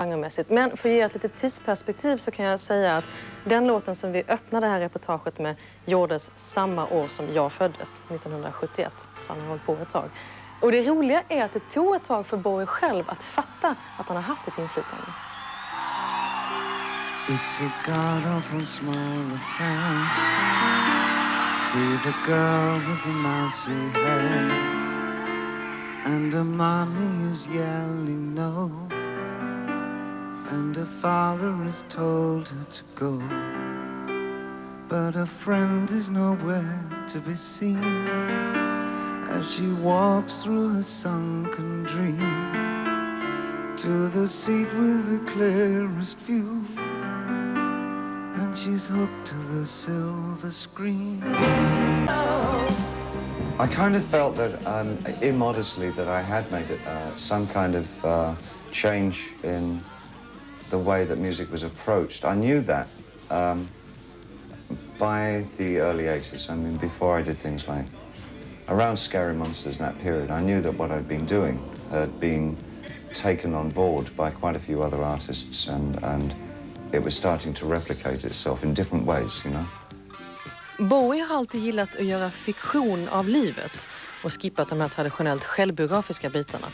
genremässigt. Men för att ge ett litet tidsperspektiv så kan jag säga att den låten som vi öppnade det här reportaget med gjordes samma år som jag föddes, 1971. Så han har hållit på ett tag. Och det roliga är att det tog ett tag för Bowie själv att fatta att han har haft ett inflytande. It's a god-awful small affair to the girl with the mousy hair, and her mommy is yelling no, and her father has told her to go, but her friend is nowhere to be seen as she walks through her sunken dream to the seat with the clearest view. And she's hooked to the silver screen. I kind of felt that, immodestly, that I had made some kind of change in the way that music was approached. I knew that by the early 80s. I mean, before I did things like around Scary Monsters, that period, I knew that what I'd been doing had been taken on board by quite a few other artists, and it was starting to replicate itself in different ways, you know. Bowie har alltid gillat att göra fiktion av livet och skippat de här traditionellt självbiografiska bitarna.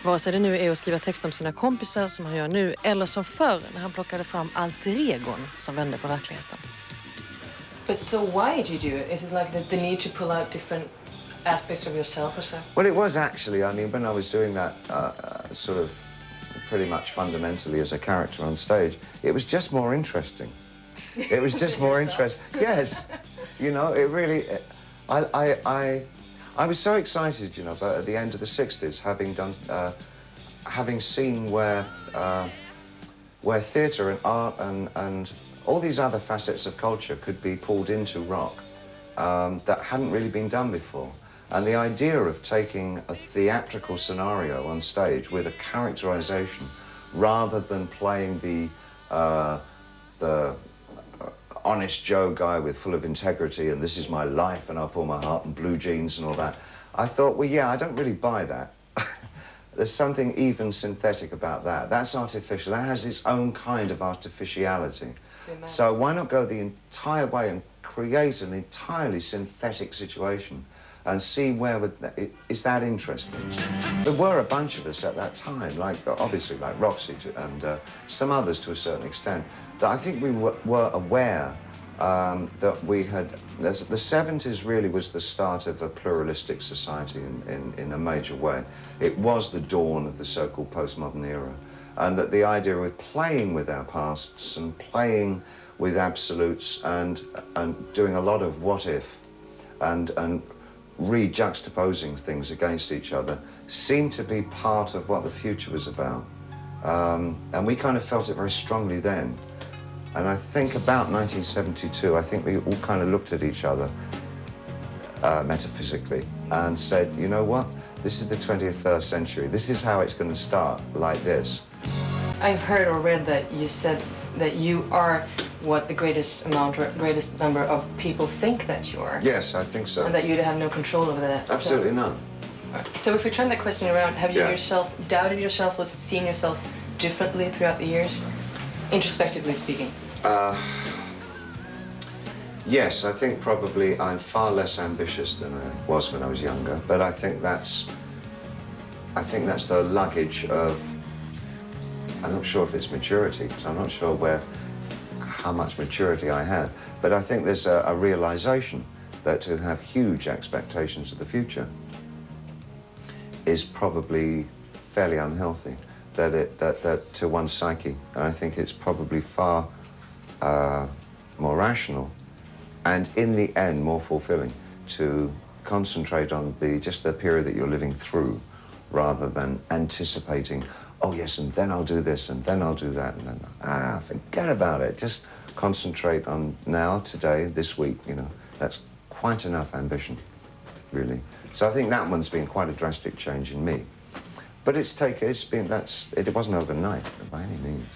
Vare sig det nu är att skriva text om sina kompisar som han gör nu, eller som förr när han plockade fram alter egon som vände på verkligheten. But so why did you do it? Is it like the need to pull out different aspects of yourself or so? Well, it was actually, I mean, when I was doing that sort of pretty much fundamentally as a character on stage, it was just more interesting. It was just more interesting. Yes, you know, it really. I was so excited, you know, but at the end of the '60s, having seen where theatre and art and all these other facets of culture could be pulled into rock that hadn't really been done before. And the idea of taking a theatrical scenario on stage with a characterization rather than playing the honest Joe guy with full of integrity and this is my life and I'll pull my heart and blue jeans and all that. I thought, well, yeah, I don't really buy that. There's something even synthetic about that. That's artificial. That has its own kind of artificiality. So why not go the entire way and create an entirely synthetic situation and see is that interesting? There were a bunch of us at that time, like obviously like Roxy and some others to a certain extent, that I think we were aware that we had. The 70s really was the start of a pluralistic society in a major way. It was the dawn of the so-called postmodern era, and that the idea of playing with our pasts and playing with absolutes and doing a lot of what if and re-juxtaposing things against each other seemed to be part of what the future was about. And we kind of felt it very strongly then. And I think about 1972, I think we all kind of looked at each other metaphysically and said, you know what, this is the 21st century. This is how it's going to start, like this. I've heard or read that you said that you are what the greatest amount or greatest number of people think that you are. Yes, I think so. And that you have no control over that. Absolutely none. So if we turn that question around, have you yourself doubted yourself or seen yourself differently throughout the years, introspectively speaking? Yes, I think probably I'm far less ambitious than I was when I was younger, but I think that's the luggage of, I'm not sure if it's maturity, because I'm not sure how much maturity I have, but I think there's a realization that to have huge expectations of the future is probably fairly unhealthy, that to one's psyche. And I think it's probably far more rational and in the end more fulfilling to concentrate on just the period that you're living through rather than anticipating, oh yes, and then I'll do this and then I'll do that, and then forget about it. Just concentrate on now, today, this week, you know. That's quite enough ambition, really. So I think that one's been quite a drastic change in me. But it wasn't overnight by any means.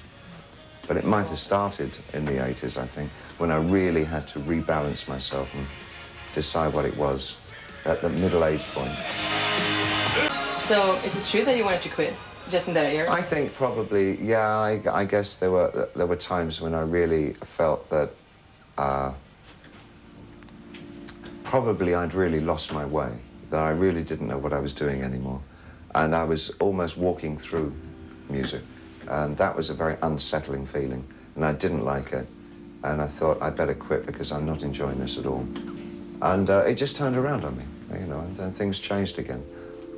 But it might have started in the 80s, I think, when I really had to rebalance myself and decide what it was at the middle age point. So is it true that you wanted to quit? Just in that era? I think probably, yeah, I guess there were times when I really felt that probably I'd really lost my way, that I really didn't know what I was doing anymore. And I was almost walking through music. And that was a very unsettling feeling. And I didn't like it. And I thought, I better quit because I'm not enjoying this at all. And it just turned around on me, you know, and then things changed again.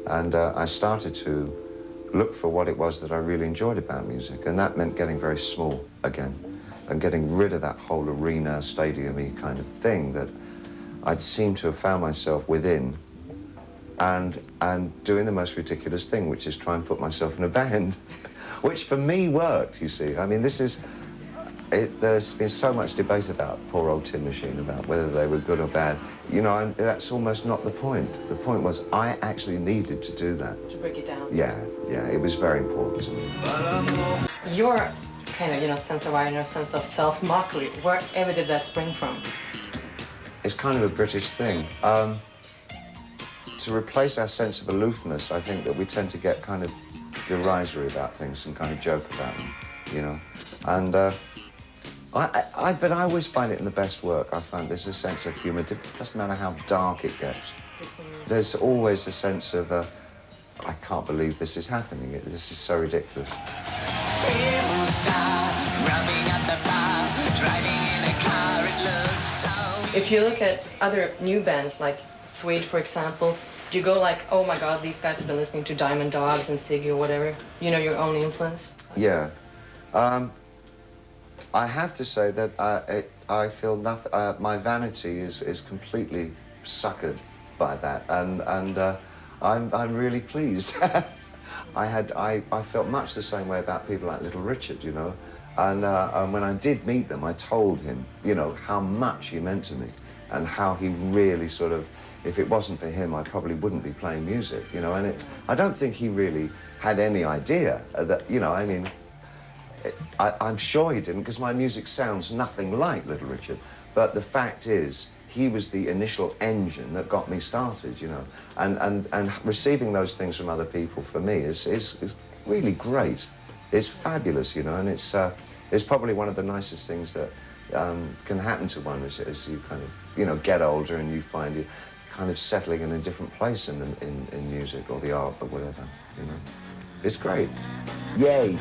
And I started to look for what it was that I really enjoyed about music. And that meant getting very small again and getting rid of that whole arena, stadium-y kind of thing that I'd seemed to have found myself within and doing the most ridiculous thing, which is try and put myself in a band, which for me worked, you see. I mean, there's been so much debate about poor old Tin Machine, about whether they were good or bad. You know, that's almost not the point. The point was I actually needed to do that. To break it down. Yeah, it was very important to me. Your kind of, you know, sense of irony, sense of self-mockery, wherever did that spring from? It's kind of a British thing. To replace our sense of aloofness, I think that we tend to get kind of derisory about things and kind of joke about them, you know. And but I always find it in the best work. I find there's a sense of humour. It doesn't matter how dark it gets. There's always a sense of, I can't believe this is happening. This is so ridiculous. If you look at other new bands like Swedish, for example, do you go like, oh my God, these guys have been listening to Diamond Dogs and Ziggy or whatever? You know, your own influence? Yeah. I have to say that I feel nothing. My vanity is completely suckered by that, and I'm really pleased. I felt much the same way about people like Little Richard, you know, and when I did meet them, I told him, you know, how much he meant to me, and how he really sort of, if it wasn't for him, I probably wouldn't be playing music, you know, and I don't think he really had any idea that, you know, I mean. I'm sure he didn't, because my music sounds nothing like Little Richard. But the fact is, he was the initial engine that got me started, you know. And receiving those things from other people, for me, is really great. It's fabulous, you know, and it's probably one of the nicest things that can happen to one as you kind of, you know, get older and you find you kind of settling in a different place in music or the art or whatever, you know. It's great. Yay!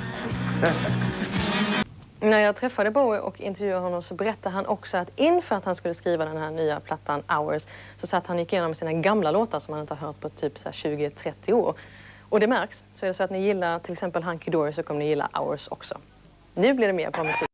När jag träffade Bowie och intervjuade honom så berättade han också att inför att han skulle skriva den här nya plattan Hours så satt han gick igenom sina gamla låtar som han inte har hört på typ 20-30 år. Och det märks. Så är det så att ni gillar till exempel Hunky Dory så kommer ni gilla Hours också. Nu blir det mer på musik.